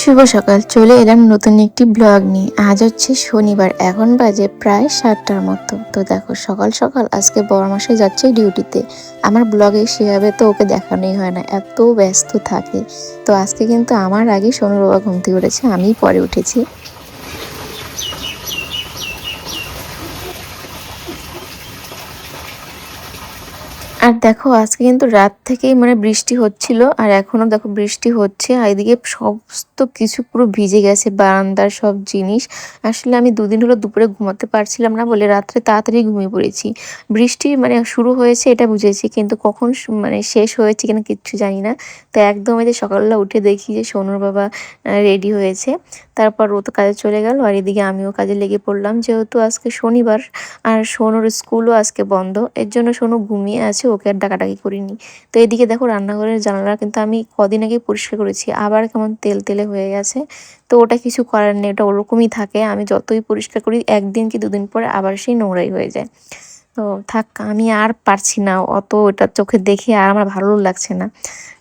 শুভ সকাল, চলে এলাম নতুন একটি ব্লগ নিয়ে। আজ হচ্ছে শনিবার, এখন বাজে প্রায় 7টার মতো। তো দেখো, সকাল সকাল আজকে বড়মাসে যাচ্ছে ডিউটিতে। আমার ব্লগে সেভাবে তো ওকে দেখানোই হয় না, এত ব্যস্ত থাকে। তো আজকে কিন্তু আমার আগে সোনুর বাবা ঘুম থেকে উঠেছে, আমি পরে উঠেছি। আর দেখো, আজকে কিন্তু রাত থেকেই বৃষ্টি হচ্ছিল, আর এখনো দেখো বৃষ্টি হচ্ছে। আর এদিকে সমস্ত কিছু পুরো ভিজে গেছে, বারান্দার সব জিনিস। আসলে আমি দুদিন হলো দুপুরে ঘুমাতে পারছিলাম না বলে রাত্রে তাড়াতাড়ি ঘুমিয়ে পড়েছি। বৃষ্টি শুরু হয়েছে এটা বুঝেছি, কিন্তু কখন শেষ হয়েছে কিনা কিচ্ছু জানি না। তো একদম এই যে সকালবেলা উঠে দেখি যে সোনুর বাবা রেডি হয়েছে। তারপর ও তো কাজে চলে গেল, আর এদিকে আমিও কাজে লেগে পড়লাম, যেহেতু আজকে শনিবার আর সোনুর স্কুলও আজকে বন্ধ। এর জন্য সোনু ঘুমিয়ে আছে, ওকে আর ডাকাডাকি করিনি। তো এদিকে দেখো, রান্নাঘরের জানালা কিন্তু আমি কদিন আগে পরিষ্কার করেছি, আবার কেমন তেল তেলে হয়ে গেছে। তো ওটা কিছু করার নেই, ওটা ওরকমই থাকে। আমি যতই পরিষ্কার করি, একদিন কি দুদিন পরে আবার সেই নোংরাই হয়ে যায়। তো থাক, আমি আর পারছি না অত ওটা চোখে দেখে, আর আমার ভালো লাগছে না।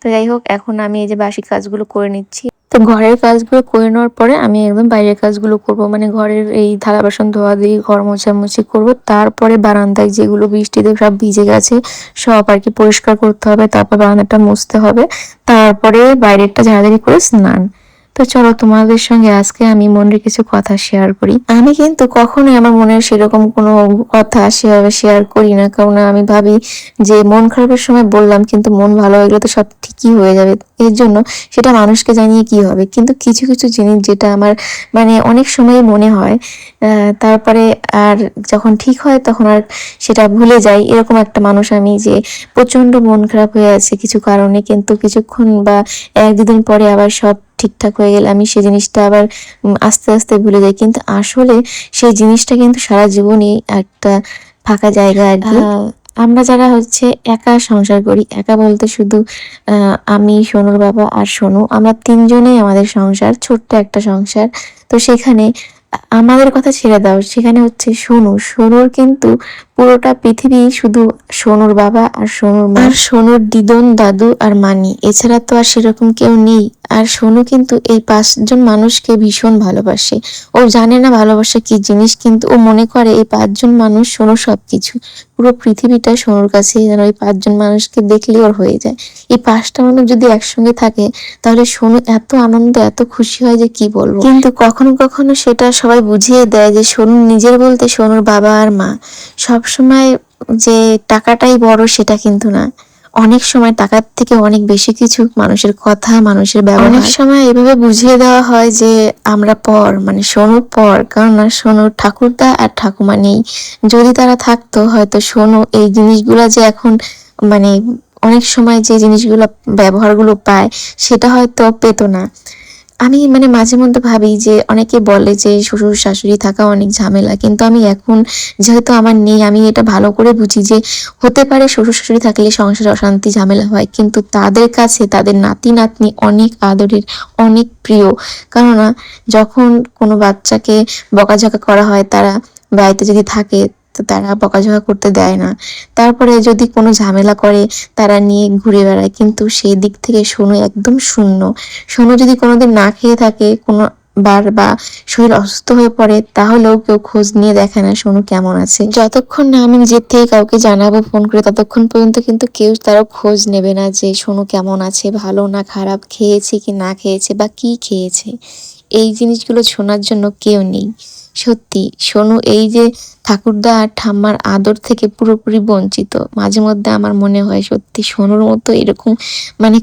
তো যাই হোক, এখন আমি এই যে বাসি কাজগুলো করে নিচ্ছি। তো ঘরের কাজগুলো করে নেওয়ার পরে আমি একদম বাইরের কাজগুলো করব, ঘরের এই থালা বাসন ধোয়া দিয়ে ঘর মোছামুছি করব। তারপরে বারান্দায় যেগুলো বৃষ্টিতে সব ভিজে গেছে সব আর কি পরিষ্কার করতে হবে, তারপর বারান্দাটা মুছতে হবে, তারপরে বাইরেরটা ঝাড়াঝাড়ি করে স্নান। তো চলো, তোমাদের সঙ্গে আজকে আমি মনের কিছু কথা শেয়ার করি। আমি কিন্তু কখনোই আমার মনের সেরকম কোনো কথা সেভাবে শেয়ার করি না, কারণ আমি ভাবি যে মন খারাপের সময় বললাম, কিন্তু মন ভালো হয়ে গেলে তো সব ঠিকই হয়ে যাবে। এর জন্য সেটা মানুষকে জানিয়ে কি হবে। কিন্তু কিছু কিছু জিনিস যেটা আমার অনেক সময় মনে হয়, তারপরে আর যখন ঠিক হয় তখন আর সেটা ভুলে যাই। এরকম একটা মানুষ আমি, যে প্রচন্ড মন খারাপ হয়ে আছে কিছু কারণে, কিন্তু কিছুক্ষণ বা এক দুদিন পরে আবার সব ঠিকঠাক হয়ে গেলে আমি সেই জিনিসটা আবার আস্তে আস্তে ভুলে যাই। কিন্তু আসলে সেই জিনিসটা কিন্তু সারা জীবনই একটা ফাঁকা জায়গা আর কি। আমরা যারা হচ্ছে একা সংসার করি, একা বলতে শুধু আমি, সোনুর বাবা আর সোনু, আমরা তিনজনেই আমাদের সংসার, ছোট্ট একটা সংসার। তো সেখানে আমাদের কথা ছেড়ে দাও, সেখানে হচ্ছে সোনুর কিন্তু পুরোটা পৃথিবী শুধু সোনুর বাবা আর সোনুর মা আর সোনুর দিদন, দাদু আর মানি, এছাড়া তো আর সেরকম কেউ নেই। আর সোনু কিন্তু এই 5জন মানুষকে ভীষণ ভালোবাসে। ও জানে না ভালোবাসা কি জিনিস, কিন্তু ও মনে করে এই 5জন মানুষ সোনুর সবকিছু। পুরো পৃথিবীটা সোনুর কাছে, যেন ওই 5জন মানুষকে দেখলে ওর হয়ে যায়। এই 5টা মানুষ যদি একসঙ্গে থাকে, তাহলে সোনু এত আনন্দ, এত খুশি হয় যে কি বলবো। কিন্তু কখনো কখনো সেটা সবাই বুঝিয়ে দেয় যে সোনু নিজের বলতে সোনুর বাবা আর মা। সবসময় যে টাকাটাই বড় সেটা কিন্তু না। অনেক সময় টাকার থেকে অনেক বেশি কিছু মানুষের কথা, মানুষের ব্যবহার, অনেক সময় এভাবে বুঝিয়ে দেওয়া হয় যে আমরা পর, সোনু পর, কারণ না সোনুর ঠাকুরদা আর ঠাকুমা নেই। যদি তারা থাকতো, হয়তো সোনু এই জিনিসগুলা যে এখন মানে অনেক সময় যে জিনিসগুলো ব্যবহারগুলো পায়, সেটা হয়তো পেতো না। আমি মাঝে মধ্যে ভাবি যে অনেকে বলে যে শ্বশুর শাশুড়ি থাকা অনেক ঝামেলা, কিন্তু আমি এখন যেহেতু আমার নেই, আমি এটা ভালো করে বুঝি যে হতে পারে শ্বশুর শাশুড়ি থাকলে সংসারে অশান্তি ঝামেলা হয়, কিন্তু তাদের কাছে তাদের নাতি নাতনি অনেক আদরের, অনেক প্রিয়। কেননা যখন কোনো বাচ্চাকে বকাঝকা করা হয়, তারা বাড়িতে যদি থাকে তো তারা বকাঝকা করতে দেয় না। তারপরে যদি কোনো ঝামেলা করে, তারা নিয়ে ঘুরে বেড়ায়। কিন্তু সেই দিক থেকে সোনু একদম শূন্য। সোনু যদি কোনোদিন না খেয়ে থাকে কোনো বার, বা শরীর অসুস্থ হয়ে পড়ে, তাহলেও কেউ খোঁজ নিয়ে দেখে না সোনু কেমন আছে। যতক্ষণ না আমি নিজের থেকে কাউকে জানাবো ফোন করে, ততক্ষণ পর্যন্ত কিন্তু কেউ তারও খোঁজ নেবে না যে সোনু কেমন আছে, ভালো না খারাপ, খেয়েছে কি না খেয়েছে, বা কি খেয়েছে। এই জিনিসগুলো শোনার জন্য কেউ নেই। সত্যি সোনু এই যে ঠাকুরদা আর ঠাম্মার আদর থেকে পুরোপুরি বঞ্চিত। মাঝে মধ্যে আমার মনে হয় সত্যি সোনুর মতো এরকম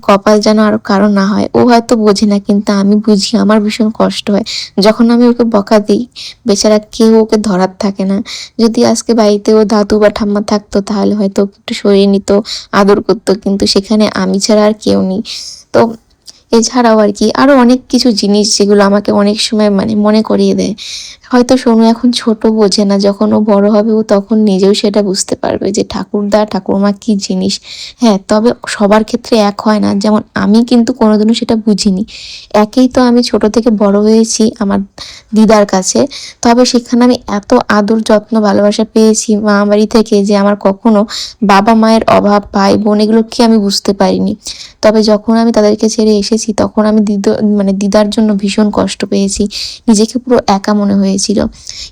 কপাল যেন আরো কারো না হয়। ও হয়তো বোঝে না, কিন্তু আমি বুঝি। আমার ভীষণ কষ্ট হয় যখন আমি ওকে বকা দিই। বেচারা কেউ ওকে ধরার থাকে না। যদি আজকে বাড়িতে ও দাদু বা ঠাম্মা থাকতো, তাহলে হয়তো ওকে একটু সরিয়ে নিত, আদর করতো, কিন্তু সেখানে আমি ছাড়া আর কেউ নেই। তো এছাড়াও আর কি আরো অনেক কিছু জিনিস যেগুলো আমাকে অনেক সময় মনে করিয়ে দেয়। হয়তো সোনু এখন ছোট, বোঝে না। যখন ও বড় হবে ও তখন নিজেও সেটা বুঝতে পারবে যে ঠাকুরদা ঠাকুরমা কি জিনিস। হ্যাঁ, তবে সবার ক্ষেত্রে এক হয় না। যেমন আমি কিন্তু কোনোদিনও সেটা বুঝিনি। একেই তো আমি ছোট থেকে বড় হয়েছি আমার দিদার কাছে। তবে সেখানে আমি এত আদর যত্ন ভালোবাসা পেয়েছি মামাবাড়ি থেকে যে আমার কখনো বাবা মায়ের অভাব, ভাই বোন এগুলো কি আমি বুঝতে পারিনি। তবে যখন আমি তাদেরকে ছেড়ে এসেছি তখন আমি দিদার জন্য ভীষণ কষ্ট পেয়েছি। নিজেকে পুরো একা মনে হয়েছিল।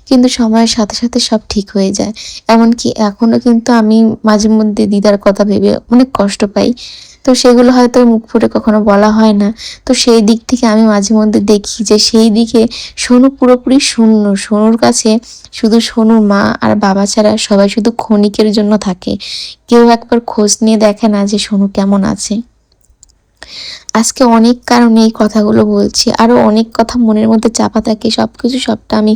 কিন্তু সময়ের সাথে সাথে সব ঠিক হয়ে যায়। এমনকি এখনো কিন্তু আমি মাঝে মধ্যে দিদার কথা ভেবে অনেক কষ্ট পাই। তো সেগুলো হয়তো মুখ ফুটে কখনো বলা হয় না। তো সেই দিক থেকে আমি মাঝে মধ্যে দেখি যে সেই দিকে সোনু পুরোপুরি শূন্য। সোনুর কাছে শুধু সোনুর মা আর বাবা ছাড়া সবাই শুধু ক্ষণিকের জন্য থাকে। কেউ একবার খোঁজ নিয়ে দেখে না যে সোনু কেমন আছে। আজকে অনেক কারণে এই কথাগুলো বলছি। আরো অনেক কথা মনের মধ্যে চাপা থাকে। সবটা আমি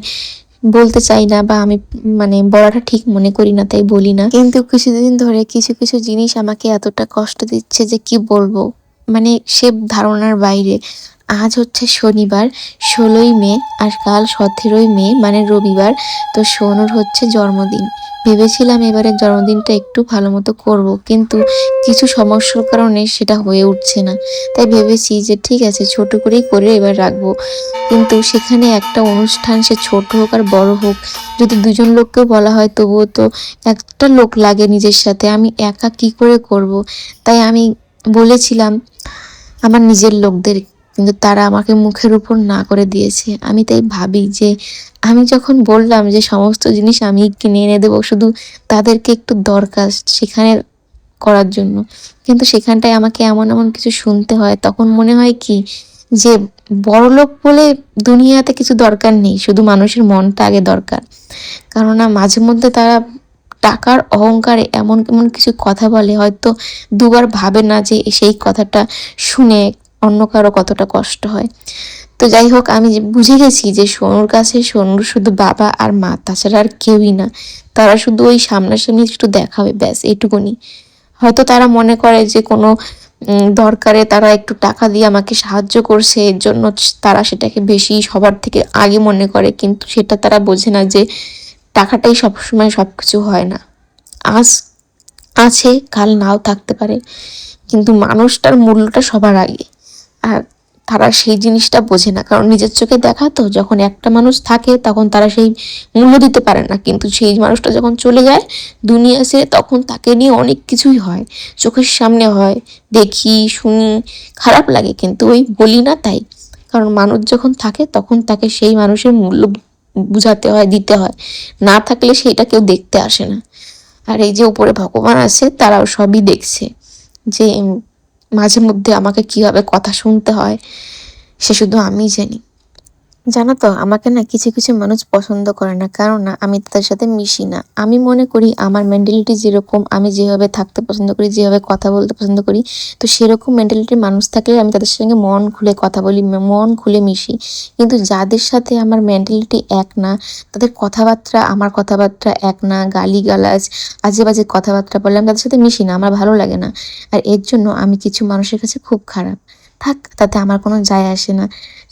বলতে চাই না, বা আমি বলাটা ঠিক মনে করি না, তাই বলি না। কিন্তু কিছুদিন ধরে কিছু কিছু জিনিস আমাকে এতটা কষ্ট দিচ্ছে যে কি বলবো, সে ধারণার বাইরে। আজ হচ্ছে শনিবার, 16ই মে, আর কাল 17ই মে রবিবার। তো সোনুর হচ্ছে জন্মদিন। ভেবেছিলাম এবারের জন্মদিনটা একটু ভালো মতো করবো, কিন্তু কিছু সমস্যার কারণে সেটা হয়ে উঠছে না। তাই ভেবেছি যে ঠিক আছে, ছোট করেই করে এবার রাখবো। কিন্তু সেখানে একটা অনুষ্ঠান, সে ছোট হোক আর বড় হোক, যদি দুজন লোককেও বলা হয় তবুও তো একটা লোক লাগে নিজের সাথে। আমি একা কি করে করব। তাই আমি বলেছিলাম আমার নিজের লোকদের, কিন্তু তারা আমাকে মুখের উপর না করে দিয়েছে। আমি তাই ভাবি যে আমি যখন বললাম যে সমস্ত জিনিস আমি কিনে এনে দেবো, শুধু তাদেরকে একটু দরকার সেখানে করার জন্য, কিন্তু সেখানটায় আমাকে এমন এমন কিছু শুনতে হয়। তখন মনে হয় কি যে বড়লোক বলে দুনিয়াতে কিছু দরকার নেই, শুধু মানুষের মনটা আগে দরকার। কেননা মাঝে মধ্যে তারা টাকার অহংকারে এমন এমন কিছু কথা বলে, হয়তো দুবার ভাবে না যে সেই কথাটা শুনে অন্য কারো কতটা কষ্ট হয়। তো যাই হোক, আমি বুঝে গেছি যে সোনুর কাছে সোনুর শুধু বাবা আর মা, তাছাড়া আর কেউই না। তারা শুধু ওই সামনাসামনি একটু দেখাবে, ব্যাস এইটুকুনি। হয়তো তারা মনে করে যে কোনো দরকারে তারা একটু টাকা দিয়ে আমাকে সাহায্য করছে, এর জন্য তারা সেটাকে বেশি সবার থেকে আগে মনে করে। কিন্তু সেটা তারা বোঝে না যে টাকাটাই সবসময় সব কিছু হয় না। আজ আছে, কাল নাও থাকতে পারে, কিন্তু মানুষটার মূল্যটা সবার আগে। আর তারা সেই জিনিসটা বোঝে না, কারণ নিজের চোখে দেখা তো। যখন একটা মানুষ থাকে তখন তারা সেই মূল্য দিতে পারে না, কিন্তু সেই মানুষটা যখন চলে যায় দুনিয়া ছেড়ে, তখন তাকে নিয়ে অনেক কিছুই হয়, চোখের সামনে হয়, দেখি শুনি, খারাপ লাগে, কিন্তু ওই বলি না তাই। কারণ মানুষ যখন থাকে তখন তাকে সেই মানুষের মূল্য বুঝাতে হয়, দিতে হয়। না থাকলে সেইটা কেউ দেখতে আসে না। আর এই যে উপরে ভগবান আছে, তারাও সবই দেখছে যে মাঝে মধ্যে আমাকে কিভাবে কথা শুনতে হয়, সে শুধু আমিই জানি। জানো তো, আমাকে না কিছু কিছু মানুষ পছন্দ করে না, কারণ না আমি তাদের সাথে মিশি না। আমি মনে করি আমার মেন্টালিটি যেরকম, আমি যেভাবে থাকতে পছন্দ করি, যেভাবে কথা বলতে পছন্দ করি, তো সেরকম মেন্টালিটির মানুষ থাকলে আমি তাদের সঙ্গে মন খুলে কথা বলি, মন খুলে মিশি। কিন্তু যাদের সাথে আমার মেন্টালিটি এক না, তাদের কথাবার্তা আমার কথাবার্তা এক না, গালিগালাজ আজে বাজে কথাবার্তা বললে আমি তাদের সাথে মিশি না, আমার ভালো লাগে না। আর এর জন্য আমি কিছু মানুষের কাছে খুব খারাপ। থাক, তাতে আমার কোনো যায় আসে না।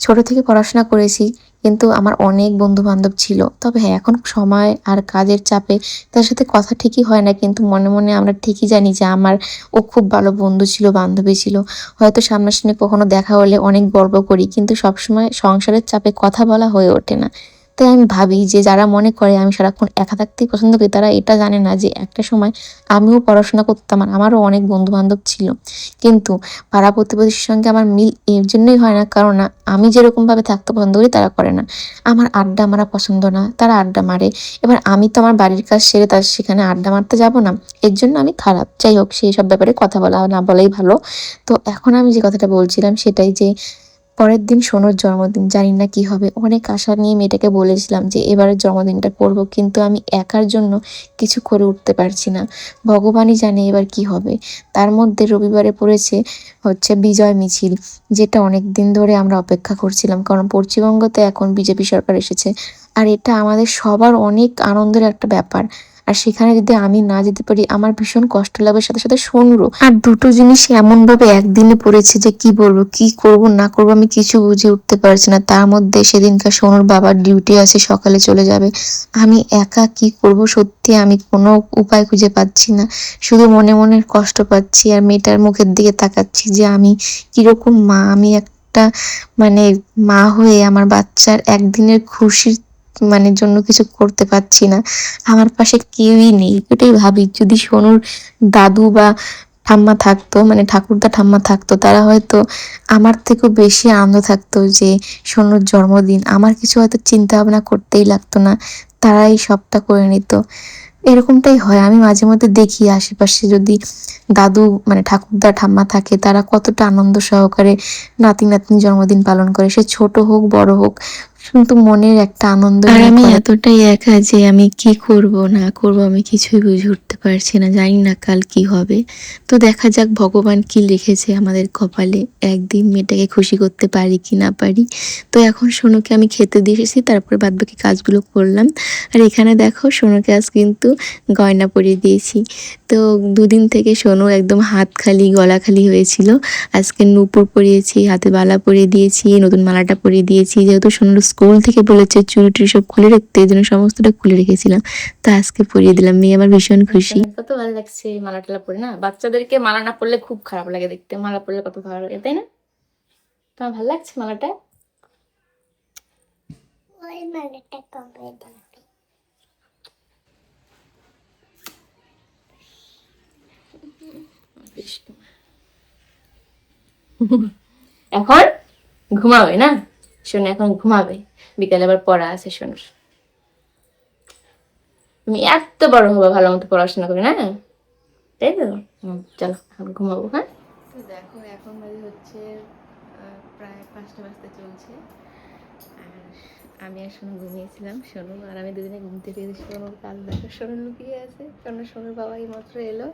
ছোট থেকে পড়াশোনা করেছি, কিন্তু আমার অনেক বন্ধু বান্ধব ছিল। তবে হ্যাঁ, এখন সময় আর কাজের চাপে তার সাথে কথা ঠিকই হয় না, কিন্তু মনে মনে আমরা ঠিকই জানি যে ও খুব ভালো বন্ধু ছিল, বান্ধবী ছিল। হয়তো সামনাসামনি কখনো দেখা হলে অনেক গর্ব করি, কিন্তু সবসময় সংসারের চাপে কথা বলা হয়ে ওঠে না। তাই আমি ভাবি যে যারা মনে করে আমি সারাক্ষণ একা থাকতেই পছন্দ করি, তারা এটা জানে না যে একটা সময় আমিও পড়াশোনা করতাম আর আমারও অনেক বন্ধু বান্ধব ছিল। কিন্তু পাড়া প্রতিবেশীর সঙ্গে আমার মিল এর জন্যই হয় না, কারণ না আমি যেরকমভাবে থাকতে পছন্দ করি তারা করে না। আমার আড্ডা মারা পছন্দ না, তারা আড্ডা মারে। এবার আমি তো আমার বাড়ির কাজ সেরে তার সেখানে আড্ডা মারতে যাব না, এর জন্য আমি খারাপ। যাই হোক, সেই সব ব্যাপারে কথা বলা না বলাই ভালো। তো এখন আমি যে কথাটা বলছিলাম সেটাই, যে পরের দিন সোনুর জন্মদিন, জানি না কি হবে। অনেক আশা নিয়ে মেয়েটাকে বলেছিলাম যে এবারের জন্মদিনটা করব, কিন্তু আমি একার জন্য কিছু করে উঠতে পারছি না। ভগবানই জানে এবার কি হবে। তার মধ্যে রবিবারে পড়েছে হচ্ছে বিজয় মিছিল, যেটা অনেক দিন ধরে আমরা অপেক্ষা করছিলাম, কারণ পশ্চিমবঙ্গতে এখন বিজেপি সরকার এসেছে। আর এটা আমাদের সবার অনেক আনন্দের একটা ব্যাপার। আর সেখানে যদি আমি না যেতে পারি আমার ভীষণ কষ্ট লাগবে, সাথে সাথে সোনুরও। আর দুটো জিনিস এমন ভাবে একদিনে পড়েছে যে কি বলবো, কি করব না করব আমি কিছু বুঝে উঠতে পারছি না। তার মধ্যে সেদিনকার সোনুর বাবার ডিউটি আছে, সকালে চলে যাবে। আমি একা কি করব সত্যি আমি কোনো উপায় খুঁজে পাচ্ছি না, শুধু মনে মনে কষ্ট পাচ্ছি আর মেয়েটার মুখের দিকে তাকাচ্ছি যে আমি কিরকম মা। আমি একটা মানে মা হয়ে আমার বাচ্চার একদিনের খুশির জন্য কিছু করতে পারছি না। আমার পাশে কেউই নেই। এটাই ভাবি যদি সোনুর দাদু বা ঠাম্মা থাকতো, ঠাকুরদা ঠাম্মা থাকতো, তারা হয়তো আমার থেকেও বেশি আনন্দ থাকতো যে সোনুর জন্মদিন। আমার কিছু হয়তো চিন্তা ভাবনা করতেই লাগতো না, তারাই সবটা করে নিত। এরকমটাই হয়, আমি মাঝে মধ্যে দেখি আশেপাশে যদি দাদু ঠাকুরদা ঠাম্মা থাকে তারা কতটা আনন্দ সহকারে নাতি নাতনি জন্মদিন পালন করে, সে ছোট হোক বড় হোক, কিন্তু মনের একটা আনন্দ। আর আমি এতটাই একা যে আমি কি করব না করব আমি কিছুই বুঝে উঠতে পারছি না, জানি না কাল কি হবে। তো দেখা যাক ভগবান কি লিখেছে আমাদের কপালে, একদিন মেয়েটাকে খুশি করতে পারি কি না পারি। তো এখন সোনুকে আমি খেতে দিয়ে এসেছি, তারপরে বাদবাকি কাজগুলো করলাম। আর এখানে দেখো সোনুকে আজ কিন্তু গয়না পরিয়ে দিয়েছি। তো দুদিন থেকে সোনু একদম হাত খালি গলা খালি হয়েছিল। আজকে নূপুর পরিয়েছি, হাতে বালা পরিয়ে দিয়েছি, নতুন মালাটা পরিয়ে দিয়েছি। যেহেতু সোনুর স্কুল থেকে বলেছে চুড়ি টুড়ি সব খুলে রাখতে, এই জন্য সমস্তটা খুলে রেখেছিলাম। তা আজকে পরিয়ে দিলাম, মেয়ে আমার ভীষণ খুশি। কত ভালো লাগছে মালা টালা পরে না, বাচ্চাদেরকে মালা না পরলে খুব খারাপ লাগে দেখতে, মালা পরলে কত ভালো লাগে তাই না? তোমার ভালো লাগছে মালাটা? ওই মালাটা কবে দিবি? এখন ঘুমাবে না শোনো, এখন ঘুমাবে, বিকালে আবার পড়া আছে শোনো। তুমি এত বড় হবে ভালো মতো পড়াশোনা করে না, তাই তো? চলো এখন ঘুমাবো। হ্যাঁ, তো দেখো এখন বাজে হচ্ছে প্রায় 5টা বাজতে চলছে। আর আমি আর সোনু ঘুমিয়েছিলাম, সোনু আর আমি দুদিনে ঘুমতে পেরেছি। সোনুর কাল দেখো, সোনু লুকিয়ে আছে, কারণ সোনুর বাবা এই মাত্র এলো।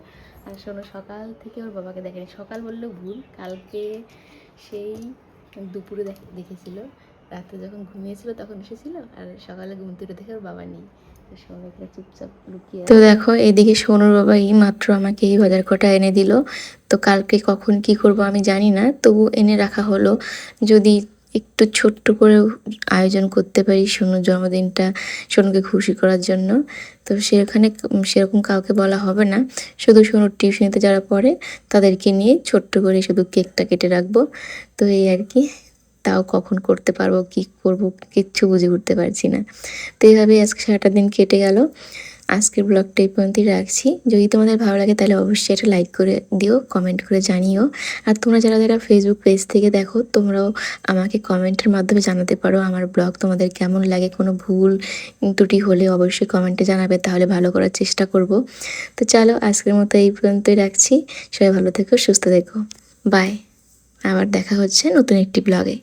আর সোনু সকাল থেকে ওর বাবাকে দেখেনি, সকাল বললেও ভুল, কালকে সেই দুপুরে দেখেছিল, রাতে যখন ঘুমিয়েছিল তখন এসেছিল, আর সকালে ঘুম থেকে দেখে ওর বাবা নেই। সোনু এখানে চুপচাপ লুকিয়ে। তো দেখো এদিকে সোনুর বাবা এই মাত্র আমাকে এই বাজার কটা এনে দিল। তো কালকে কখন কি করব আমি জানি না, তবু এনে রাখা হলো, যদি একটু ছোট্ট করে আয়োজন করতে পারি সোনুর জন্মদিনটা, সোনুকে খুশি করার জন্য। তো সেরকম কাউকে বলা হবে না, শুধু সোনুর টিউশনিতে যারা পড়ে তাদেরকে নিয়ে ছোট্ট করে শুধু কেকটা কেটে রাখবো। তো এই আর কি, তাও কখন করতে পারবো কি করব কিচ্ছু বুঝে উঠতে পারছি না। তো এইভাবেই আজকে সারাটা দিন কেটে গেল। আজকের ব্লগটা এই পর্যন্তই রাখছি। যদি তোমাদের ভালো লাগে তাহলে অবশ্যই একটা লাইক করে দিও, কমেন্ট করে জানিও। আর তোমরা যারা যারা ফেসবুক পেজ থেকে দেখো তোমরাও আমাকে কমেন্টের মাধ্যমে জানাতে পারো আমার ব্লগ তোমাদের কেমন লাগে। কোনো ভুল ত্রুটি হলে অবশ্যই কমেন্টে জানাবে, তাহলে ভালো করার চেষ্টা করব। তো চলো আজকের মতো এই পর্যন্তই রাখছি। সবাই ভালো থেকো, সুস্থ থেকো, বাই। আবার দেখা হচ্ছে নতুন একটি ব্লগে।